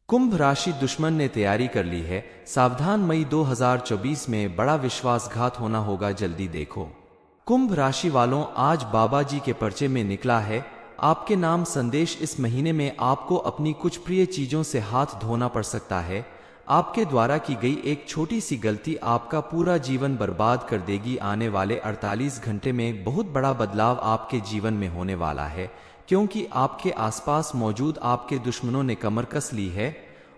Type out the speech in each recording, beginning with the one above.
कुंभ राशि दुश्मन ने तैयारी कर ली है, सावधान, मई 2024 में बड़ा विश्वासघात होना होगा, जल्दी देखो। कुंभ राशि वालों, आज बाबा जी के पर्चे में निकला है आपके नाम संदेश। इस महीने में आपको अपनी कुछ प्रिय चीजों से हाथ धोना पड़ सकता है। आपके द्वारा की गई एक छोटी सी गलती आपका पूरा जीवन बर्बाद कर देगी। आने वाले 48 घंटे में बहुत बड़ा बदलाव आपके जीवन में होने वाला है, क्योंकि आपके आसपास मौजूद आपके दुश्मनों ने कमर कस ली है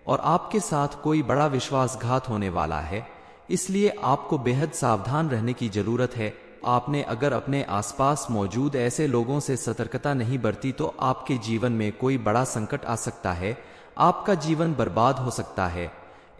और आपके साथ कोई बड़ा विश्वासघात होने वाला है। इसलिए आपको बेहद सावधान रहने की जरूरत है। आपने अगर अपने आसपास मौजूद ऐसे लोगों से सतर्कता नहीं बरती तो आपके जीवन में कोई बड़ा संकट आ सकता है, आपका जीवन बर्बाद हो सकता है।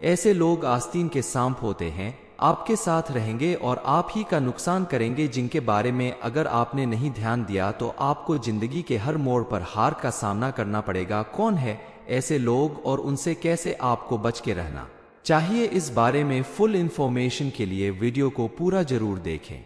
ऐसे लोग आस्तीन के सांप होते हैं, आपके साथ रहेंगे और आप ही का नुकसान करेंगे, जिनके बारे में अगर आपने नहीं ध्यान दिया तो आपको जिंदगी के हर मोड़ पर हार का सामना करना पड़ेगा। कौन है ऐसे लोग और उनसे कैसे आपको बच के रहना चाहिए, इस बारे में फुल इंफॉर्मेशन के लिए वीडियो को पूरा जरूर देखें।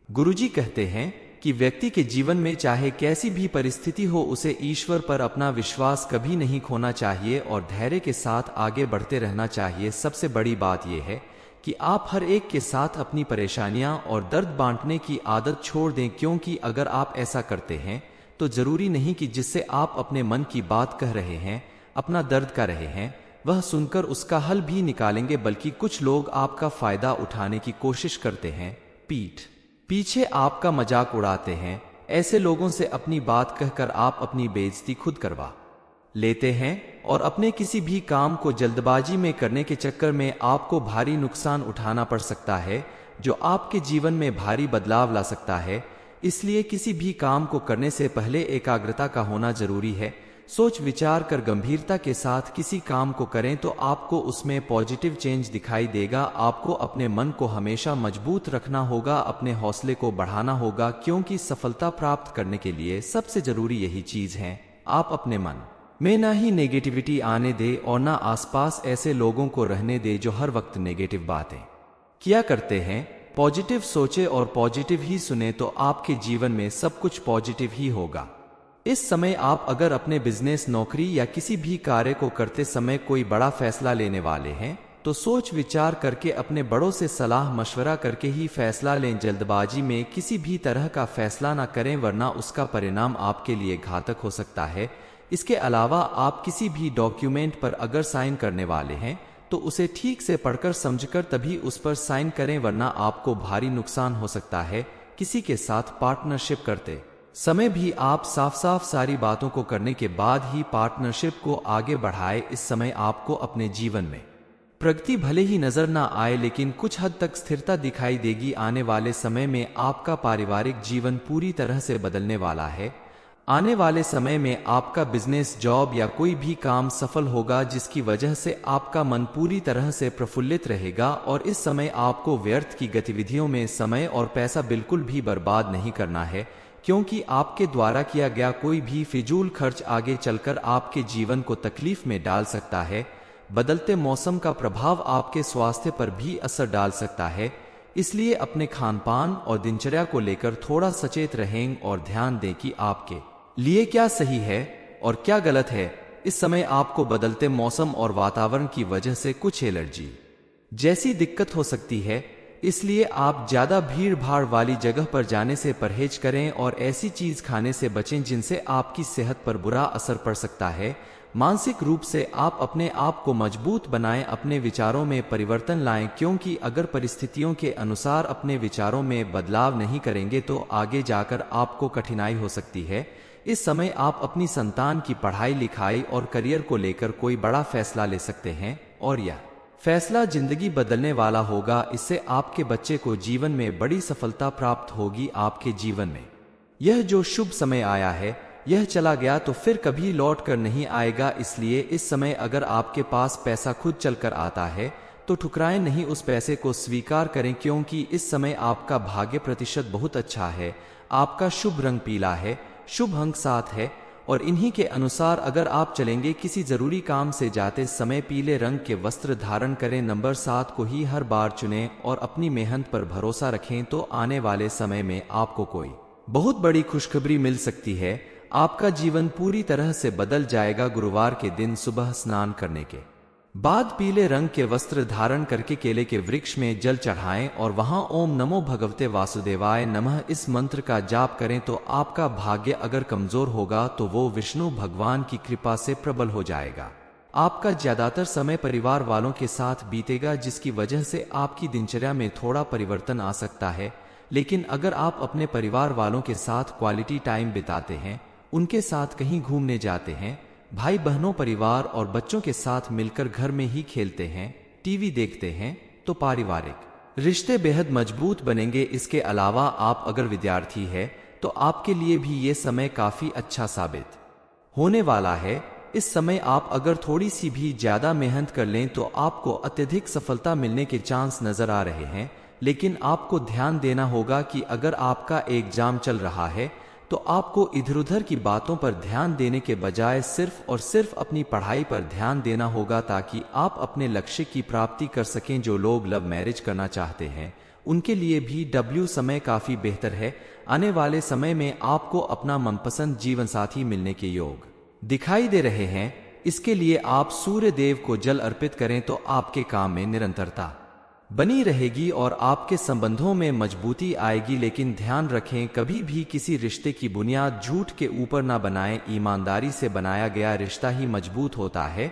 गुरुजी कहते हैं कि व्यक्ति के जीवन में चाहे कैसी भी परिस्थिति हो, उसे ईश्वर पर अपना विश्वास कभी नहीं खोना चाहिए और धैर्य के साथ आगे बढ़ते रहना चाहिए। सबसे बड़ी बात यह है कि आप हर एक के साथ अपनी परेशानियां और दर्द बांटने की आदत छोड़ दें, क्योंकि अगर आप ऐसा करते हैं तो जरूरी नहीं कि जिससे आप अपने मन की बात कह रहे हैं, अपना दर्द कर रहे हैं, वह सुनकर उसका हल भी निकालेंगे, बल्कि कुछ लोग आपका फायदा उठाने की कोशिश करते हैं, पीठ पीछे आपका मजाक उड़ाते हैं। ऐसे लोगों से अपनी बात कहकर आप अपनी बेइज्जती खुद करवा लेते हैं और अपने किसी भी काम को जल्दबाजी में करने के चक्कर में आपको भारी नुकसान उठाना पड़ सकता है, जो आपके जीवन में भारी बदलाव ला सकता है। इसलिए किसी भी काम को करने से पहले एकाग्रता का होना जरूरी है। सोच विचार कर गंभीरता के साथ किसी काम को करें तो आपको उसमें पॉजिटिव चेंज दिखाई देगा। आपको अपने मन को हमेशा मजबूत रखना होगा, अपने हौसले को बढ़ाना होगा, क्योंकि सफलता प्राप्त करने के लिए सबसे जरूरी यही चीज है। आप अपने मन में ना ही नेगेटिविटी आने दे और ना आसपास ऐसे लोगों को रहने दे जो हर वक्त नेगेटिव बातें किया करते हैं। पॉजिटिव सोचे और पॉजिटिव ही सुने तो आपके जीवन में सब कुछ पॉजिटिव ही होगा। इस समय आप अगर अपने बिजनेस, नौकरी या किसी भी कार्य को करते समय कोई बड़ा फैसला लेने वाले हैं तो सोच विचार करके अपने बड़ों से सलाह मशवरा करके ही फैसला लें। जल्दबाजी में किसी भी तरह का फैसला ना करें, वरना उसका परिणाम आपके लिए घातक हो सकता है। इसके अलावा आप किसी भी डॉक्यूमेंट पर अगर साइन करने वाले हैं तो उसे ठीक से पढ़कर समझकर तभी उस पर साइन करें, वरना आपको भारी नुकसान हो सकता है। किसी के साथ पार्टनरशिप करते समय भी आप साफ साफ सारी बातों को करने के बाद ही पार्टनरशिप को आगे बढ़ाए। इस समय आपको अपने जीवन में प्रगति भले ही नजर ना आए, लेकिन कुछ हद तक स्थिरता दिखाई देगी। आने वाले समय में आपका पारिवारिक जीवन पूरी तरह से बदलने वाला है। आने वाले समय में आपका बिजनेस, जॉब या कोई भी काम सफल होगा, जिसकी वजह से आपका मन पूरी तरह से प्रफुल्लित रहेगा। और इस समय आपको व्यर्थ की गतिविधियों में समय और पैसा बिल्कुल भी बर्बाद नहीं करना है, क्योंकि आपके द्वारा किया गया कोई भी फिजूल खर्च आगे चलकर आपके जीवन को तकलीफ में डाल सकता है। बदलते मौसम का प्रभाव आपके स्वास्थ्य पर भी असर डाल सकता है, इसलिए अपने खान पान और दिनचर्या को लेकर थोड़ा सचेत रहें और ध्यान दें कि आपके लिए क्या सही है और क्या गलत है। इस समय आपको बदलते मौसम और वातावरण की वजह से कुछ एलर्जी जैसी दिक्कत हो सकती है, इसलिए आप ज्यादा भीड़ भाड़ वाली जगह पर जाने से परहेज करें और ऐसी चीज खाने से बचें जिनसे आपकी सेहत पर बुरा असर पड़ सकता है। मानसिक रूप से आप अपने आप को मजबूत बनाएं, अपने विचारों में परिवर्तन लाएं, क्योंकि अगर परिस्थितियों के अनुसार अपने विचारों में बदलाव नहीं करेंगे तो आगे जाकर आपको कठिनाई हो सकती है। इस समय आप अपनी संतान की पढ़ाई लिखाई और करियर को लेकर कोई बड़ा फैसला ले सकते हैं और यह फैसला जिंदगी बदलने वाला होगा। इससे आपके बच्चे को जीवन में बड़ी सफलता प्राप्त होगी। आपके जीवन में यह जो शुभ समय आया है, यह चला गया तो फिर कभी लौट कर नहीं आएगा। इसलिए इस समय अगर आपके पास पैसा खुद चलकर आता है तो ठुकराएं नहीं, उस पैसे को स्वीकार करें, क्योंकि इस समय आपका भाग्य प्रतिशत बहुत अच्छा है। आपका शुभ रंग पीला है, शुभ अंक 7 है और इन्हीं के अनुसार अगर आप चलेंगे, किसी जरूरी काम से जाते समय पीले रंग के वस्त्र धारण करें। नंबर 7 को ही हर बार चुनें और अपनी मेहनत पर भरोसा रखें तो आने वाले समय में आपको कोई बहुत बड़ी खुशखबरी मिल सकती है। आपका जीवन पूरी तरह से बदल जाएगा। गुरुवार के दिन सुबह स्नान करने के बाद पीले रंग के वस्त्र धारण करके केले के वृक्ष में जल चढ़ाएं और वहां ओम नमो भगवते वासुदेवाय नमः इस मंत्र का जाप करें तो आपका भाग्य अगर कमजोर होगा तो वो विष्णु भगवान की कृपा से प्रबल हो जाएगा। आपका ज्यादातर समय परिवार वालों के साथ बीतेगा, जिसकी वजह से आपकी दिनचर्या में थोड़ा परिवर्तन आ सकता है। लेकिन अगर आप अपने परिवार वालों के साथ क्वालिटी टाइम बिताते हैं, उनके साथ कहीं घूमने जाते हैं, भाई बहनों परिवार और बच्चों के साथ मिलकर घर में ही खेलते हैं, टीवी देखते हैं, तो पारिवारिक रिश्ते बेहद मजबूत बनेंगे। इसके अलावा आप अगर विद्यार्थी है तो आपके लिए भी ये समय काफी अच्छा साबित होने वाला है। इस समय आप अगर थोड़ी सी भी ज्यादा मेहनत कर लें तो आपको अत्यधिक सफलता मिलने के चांस नजर आ रहे हैं। लेकिन आपको ध्यान देना होगा कि अगर आपका एग्जाम चल रहा है तो आपको इधर उधर की बातों पर ध्यान देने के बजाय सिर्फ और सिर्फ अपनी पढ़ाई पर ध्यान देना होगा, ताकि आप अपने लक्ष्य की प्राप्ति कर सकें। जो लोग लव मैरिज करना चाहते हैं उनके लिए भी समय काफी बेहतर है। आने वाले समय में आपको अपना मनपसंद जीवन साथी मिलने के योग दिखाई दे रहे हैं। इसके लिए आप सूर्य देव को जल अर्पित करें तो आपके काम में निरंतरता बनी रहेगी और आपके संबंधों में मजबूती आएगी। लेकिन ध्यान रखें, कभी भी किसी रिश्ते की बुनियाद झूठ के ऊपर ना बनाएं। ईमानदारी से बनाया गया रिश्ता ही मजबूत होता है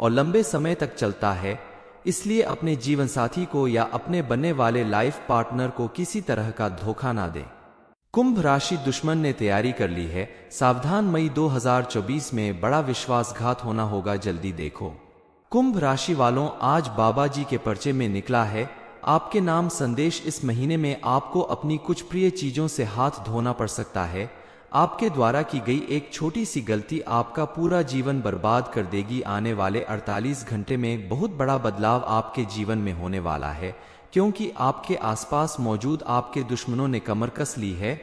और लंबे समय तक चलता है। इसलिए अपने जीवन साथी को या अपने बनने वाले लाइफ पार्टनर को किसी तरह का धोखा ना दें। कुंभ राशि, दुश्मन ने तैयारी कर ली है, सावधान। मई 2024 में बड़ा विश्वासघात होना होगा, जल्दी देखो। कुंभ राशि वालों, आज बाबा जी के पर्चे में निकला है आपके नाम संदेश। इस महीने में आपको अपनी कुछ प्रिय चीजों से हाथ धोना पड़ सकता है। आपके द्वारा की गई एक छोटी सी गलती आपका पूरा जीवन बर्बाद कर देगी। आने वाले 48 घंटे में बहुत बड़ा बदलाव आपके जीवन में होने वाला है, क्योंकि आपके आसपास मौजूद आपके दुश्मनों ने कमर कस ली है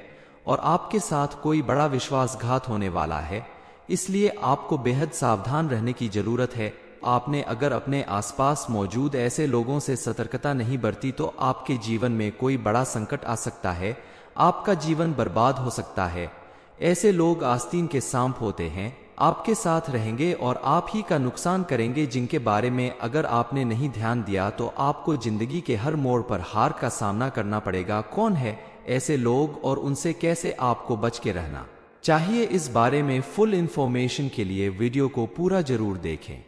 और आपके साथ कोई बड़ा विश्वासघात होने वाला है। इसलिए आपको बेहद सावधान रहने की जरूरत है। आपने अगर अपने आसपास मौजूद ऐसे लोगों से सतर्कता नहीं बरती तो आपके जीवन में कोई बड़ा संकट आ सकता है, आपका जीवन बर्बाद हो सकता है। ऐसे लोग आस्तीन के सांप होते हैं, आपके साथ रहेंगे और आप ही का नुकसान करेंगे, जिनके बारे में अगर आपने नहीं ध्यान दिया तो आपको जिंदगी के हर मोड़ पर हार का सामना करना पड़ेगा। कौन है ऐसे लोग और उनसे कैसे आपको बच के रहना चाहिए, इस बारे में फुल इंफॉर्मेशन के लिए वीडियो को पूरा जरूर देखें।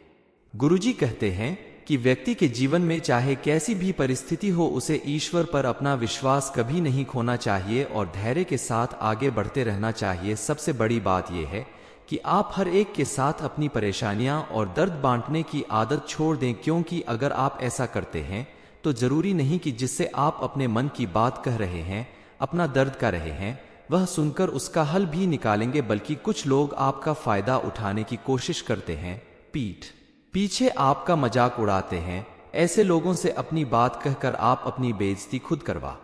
गुरुजी कहते हैं कि व्यक्ति के जीवन में चाहे कैसी भी परिस्थिति हो, उसे ईश्वर पर अपना विश्वास कभी नहीं खोना चाहिए और धैर्य के साथ आगे बढ़ते रहना चाहिए। सबसे बड़ी बात यह है कि आप हर एक के साथ अपनी परेशानियां और दर्द बांटने की आदत छोड़ दें, क्योंकि अगर आप ऐसा करते हैं तो जरूरी नहीं कि जिससे आप अपने मन की बात कह रहे हैं, अपना दर्द कह रहे हैं, वह सुनकर उसका हल भी निकालेंगे, बल्कि कुछ लोग आपका फायदा उठाने की कोशिश करते हैं, पीठ पीछे आपका मजाक उड़ाते हैं। ऐसे लोगों से अपनी बात कहकर आप अपनी बेइज्जती खुद करवा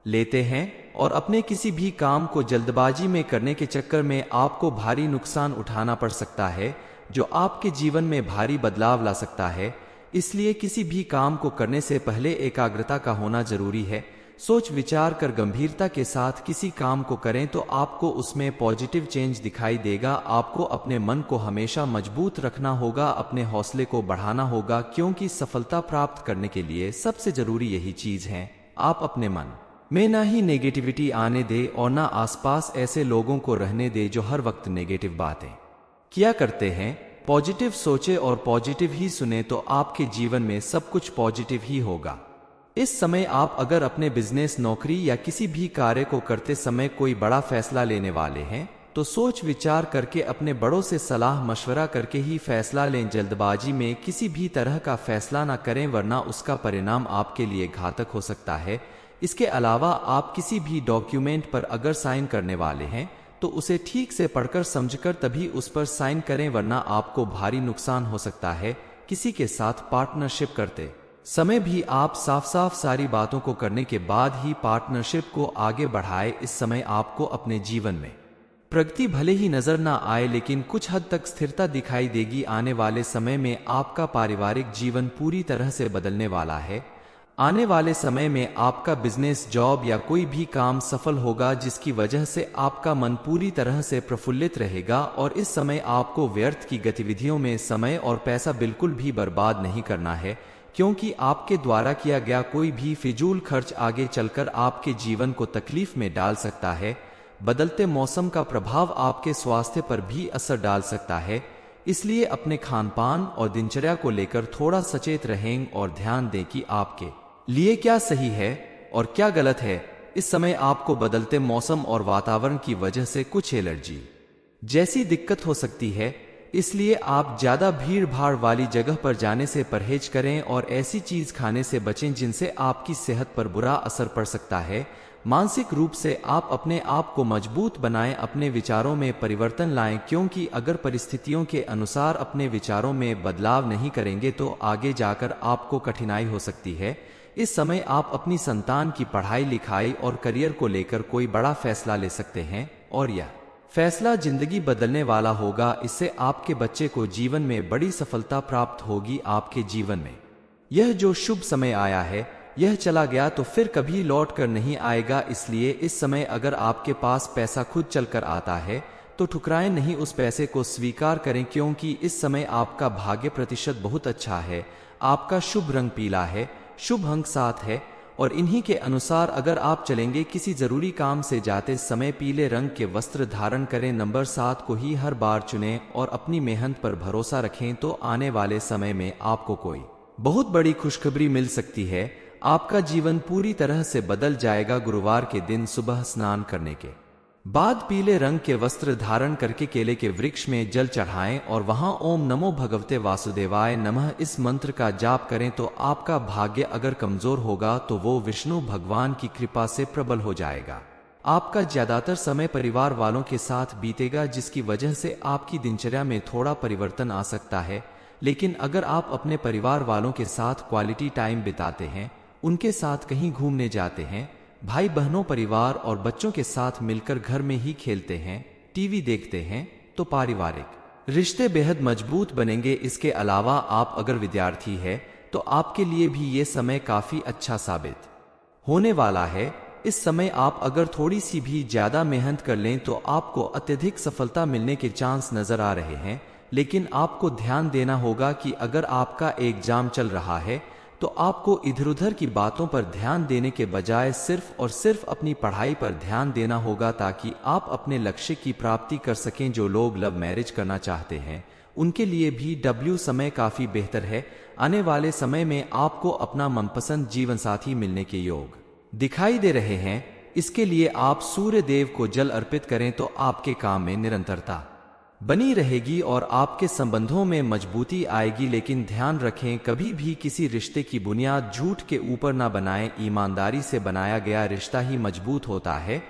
लेते हैं और अपने किसी भी काम को जल्दबाजी में करने के चक्कर में आपको भारी नुकसान उठाना पड़ सकता है, जो आपके जीवन में भारी बदलाव ला सकता है। इसलिए किसी भी काम को करने से पहले एकाग्रता का होना जरूरी है। सोच विचार कर गंभीरता के साथ किसी काम को करें तो आपको उसमें पॉजिटिव चेंज दिखाई देगा। आपको अपने मन को हमेशा मजबूत रखना होगा, अपने हौसले को बढ़ाना होगा, क्योंकि सफलता प्राप्त करने के लिए सबसे जरूरी यही चीज है। आप अपने मन में ना ही नेगेटिविटी आने दे और ना आसपास ऐसे लोगों को रहने दे जो हर वक्त नेगेटिव बातें किया करते हैं। पॉजिटिव सोचे और पॉजिटिव ही सुने तो आपके जीवन में सब कुछ पॉजिटिव ही होगा। इस समय आप अगर अपने बिजनेस, नौकरी या किसी भी कार्य को करते समय कोई बड़ा फैसला लेने वाले हैं तो सोच विचार करके अपने बड़ों से सलाह मशवरा करके ही फैसला लें। जल्दबाजी में किसी भी तरह का फैसला ना करें, वरना उसका परिणाम आपके लिए घातक हो सकता है। इसके अलावा आप किसी भी डॉक्यूमेंट पर अगर साइन करने वाले हैं तो उसे ठीक से पढ़कर समझकर तभी उस पर साइन करें, वरना आपको भारी नुकसान हो सकता है। किसी के साथ पार्टनरशिप करते समय भी आप साफ साफ सारी बातों को करने के बाद ही पार्टनरशिप को आगे बढ़ाए। इस समय आपको अपने जीवन में प्रगति भले ही नजर ना आए, लेकिन कुछ हद तक स्थिरता दिखाई देगी। आने वाले समय में आपका पारिवारिक जीवन पूरी तरह से बदलने वाला है। आने वाले समय में आपका बिजनेस, जॉब या कोई भी काम सफल होगा, जिसकी वजह से आपका मन पूरी तरह से प्रफुल्लित रहेगा। और इस समय आपको व्यर्थ की गतिविधियों में समय और पैसा बिल्कुल भी बर्बाद नहीं करना है, क्योंकि आपके द्वारा किया गया कोई भी फिजूल खर्च आगे चलकर आपके जीवन को तकलीफ में डाल सकता है। बदलते मौसम का प्रभाव आपके स्वास्थ्य पर भी असर डाल सकता है, इसलिए अपने खान पान और दिनचर्या को लेकर थोड़ा सचेत रहें और ध्यान दें कि आपके लिए क्या सही है और क्या गलत है। इस समय आपको बदलते मौसम और वातावरण की वजह से कुछ एलर्जी जैसी दिक्कत हो सकती है, इसलिए आप ज्यादा भीड़ भाड़ वाली जगह पर जाने से परहेज करें और ऐसी चीज खाने से बचें जिनसे आपकी सेहत पर बुरा असर पड़ सकता है। मानसिक रूप से आप अपने आप को मजबूत बनाएं, अपने विचारों में परिवर्तन लाएं, क्योंकि अगर परिस्थितियों के अनुसार अपने विचारों में बदलाव नहीं करेंगे तो आगे जाकर आपको कठिनाई हो सकती है। इस समय आप अपनी संतान की पढ़ाई लिखाई और करियर को लेकर कोई बड़ा फैसला ले सकते हैं और यह फैसला जिंदगी बदलने वाला होगा। इससे आपके बच्चे को जीवन में बड़ी सफलता प्राप्त होगी। आपके जीवन में यह जो शुभ समय आया है, यह चला गया तो फिर कभी लौट कर नहीं आएगा। इसलिए इस समय अगर आपके पास पैसा खुद चलकर आता है तो ठुकराएं नहीं, उस पैसे को स्वीकार करें, क्योंकि इस समय आपका भाग्य प्रतिशत बहुत अच्छा है। आपका शुभ रंग पीला है, शुभ अंक 7 है और इन्हीं के अनुसार अगर आप चलेंगे, किसी जरूरी काम से जाते समय पीले रंग के वस्त्र धारण करें, नंबर 7 को ही हर बार चुनें और अपनी मेहनत पर भरोसा रखें तो आने वाले समय में आपको कोई बहुत बड़ी खुशखबरी मिल सकती है। आपका जीवन पूरी तरह से बदल जाएगा। गुरुवार के दिन सुबह स्नान करने के बाद पीले रंग के वस्त्र धारण करके केले के वृक्ष में जल चढ़ाएं और वहां ओम नमो भगवते वासुदेवाय नमः इस मंत्र का जाप करें तो आपका भाग्य अगर कमजोर होगा तो वो विष्णु भगवान की कृपा से प्रबल हो जाएगा। आपका ज्यादातर समय परिवार वालों के साथ बीतेगा, जिसकी वजह से आपकी दिनचर्या में थोड़ा परिवर्तन आ सकता है। लेकिन अगर आप अपने परिवार वालों के साथ क्वालिटी टाइम बिताते हैं, उनके साथ कहीं घूमने जाते हैं, भाई बहनों, परिवार और बच्चों के साथ मिलकर घर में ही खेलते हैं, टीवी देखते हैं, तो पारिवारिक रिश्ते बेहद मजबूत बनेंगे। इसके अलावा आप अगर विद्यार्थी हैं तो आपके लिए भी ये समय काफी अच्छा साबित होने वाला है। इस समय आप अगर थोड़ी सी भी ज्यादा मेहनत कर लें तो आपको अत्यधिक सफलता मिलने के चांस नजर आ रहे हैं। लेकिन आपको ध्यान देना होगा कि अगर आपका एग्जाम चल रहा है तो आपको इधर उधर की बातों पर ध्यान देने के बजाय सिर्फ और सिर्फ अपनी पढ़ाई पर ध्यान देना होगा, ताकि आप अपने लक्ष्य की प्राप्ति कर सकें। जो लोग लव मैरिज करना चाहते हैं उनके लिए भी समय काफी बेहतर है। आने वाले समय में आपको अपना मनपसंद जीवन साथी मिलने के योग दिखाई दे रहे हैं। इसके लिए आप सूर्य देव को जल अर्पित करें तो आपके काम में निरंतरता बनी रहेगी और आपके संबंधों में मजबूती आएगी। लेकिन ध्यान रखें, कभी भी किसी रिश्ते की बुनियाद झूठ के ऊपर ना बनाएं। ईमानदारी से बनाया गया रिश्ता ही मजबूत होता है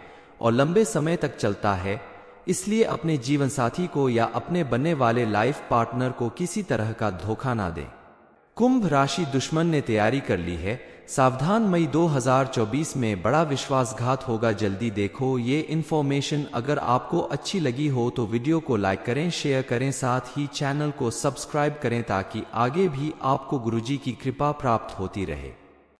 और लंबे समय तक चलता है। इसलिए अपने जीवन साथी को या अपने बनने वाले लाइफ पार्टनर को किसी तरह का धोखा ना दें। कुंभ राशि, दुश्मन ने तैयारी कर ली है, सावधान, मई 2024 में बड़ा विश्वासघात होगा, जल्दी देखो। ये इन्फॉर्मेशन अगर आपको अच्छी लगी हो तो वीडियो को लाइक करें, शेयर करें, साथ ही चैनल को सब्सक्राइब करें ताकि आगे भी आपको गुरुजी की कृपा प्राप्त होती रहे।